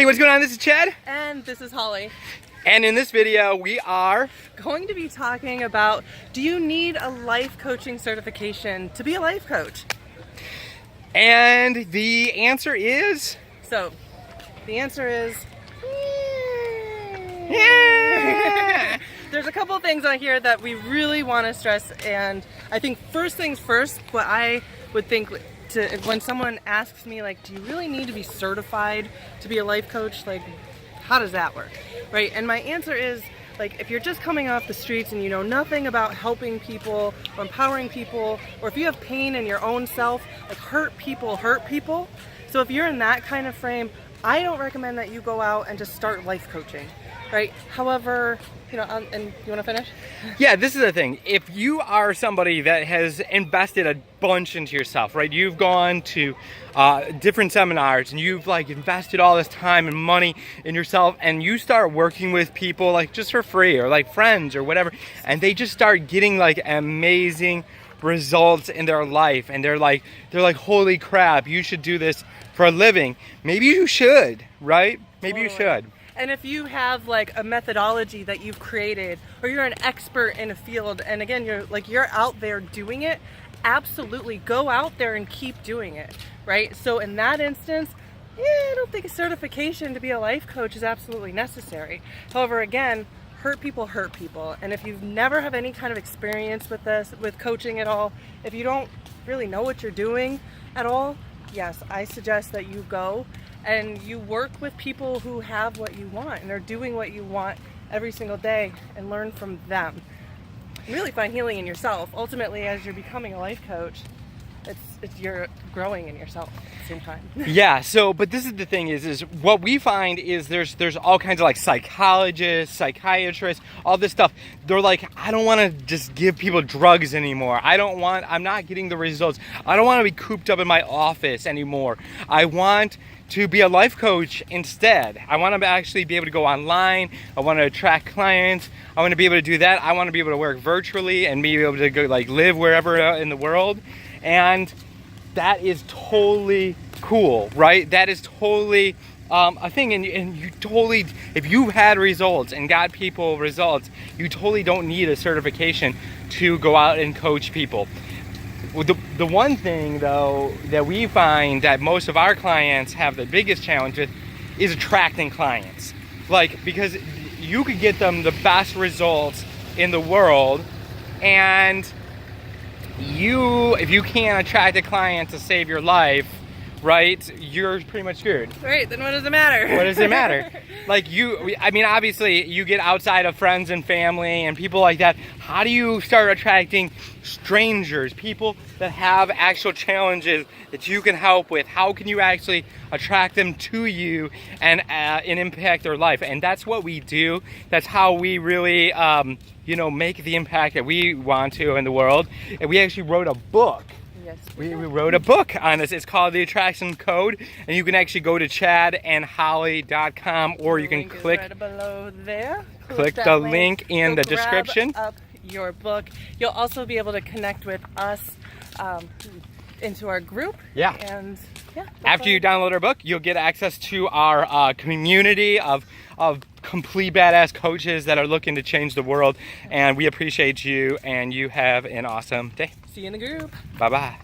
Hey, what's going on? This is Chad. And this is Holly. And in this video, we are going to be talking about, do you need a life coaching certification to be a life coach? And the answer is... So, the answer is... Yeah! There's a couple of things on here that we really want to stress, and I think first things first, what I would think when someone asks me, like, do you really need to be certified to be a life coach? Like, how does that work, right? And my answer is, like, if you're just coming off the streets and you know nothing about helping people or empowering people, or if you have pain in your own self, like, hurt people. So if you're in that kind of frame, I don't recommend that you go out and just start life coaching, right? However, you know, and you want to finish? Yeah, this is the thing. If you are somebody that has invested a bunch into yourself, right? You've gone to different seminars and you've like invested all this time and money in yourself, and you start working with people like just for free or like friends or whatever, and they just start getting like amazing results in their life, and they're like, holy crap, you should do this for a living. Maybe you should, right? Maybe you should. And if you have like a methodology that you've created, or you're an expert in a field, and again, you're out there doing it, absolutely go out there and keep doing it, right? So in that instance, I don't think a certification to be a life coach is absolutely necessary. However, again, hurt people. And if you've never have any kind of experience with this, with coaching at all, if you don't really know what you're doing at all, yes, I suggest that you go and you work with people who have what you want and are doing what you want every single day, and learn from them. And really find healing in yourself. Ultimately, as you're becoming a life coach, you're growing in yourself at the same time. Yeah, so, but this is the thing is what we find is there's all kinds of like psychologists, psychiatrists, all this stuff. They're like, I don't want to just give people drugs anymore. I'm not getting the results. I don't want to be cooped up in my office anymore. I want to be a life coach instead. I want to actually be able to go online. I want to attract clients. I want to be able to do that. I want to be able to work virtually and be able to go like live wherever in the world. And that is totally cool, right? That is totally a thing, and you totally, if you've had results and got people results, you totally don't need a certification to go out and coach people. The one thing though that we find that most of our clients have the biggest challenge with is attracting clients. Like, because you could get them the best results in the world, and if you can't attract a client to save your life, right, you're pretty much screwed. Right, then what does it matter? What does it matter? Like I mean, obviously you get outside of friends and family and people like that. How do you start attracting strangers, people that have actual challenges that you can help with? How can you actually attract them to you and impact their life? And that's what we do. That's how we really, make the impact that we want to in the world. And we actually wrote a book. Yes, we wrote a book on this. It's called The Attraction Code, and you can actually go to chadandholly.com, or you can click right below there. Click the link in the description. Up your book. You'll also be able to connect with us into our group. Yeah. And yeah. After you download our book, you'll get access to our community of complete badass coaches that are looking to change the world. And we appreciate you, and you have an awesome day. See you in the group. Bye-bye.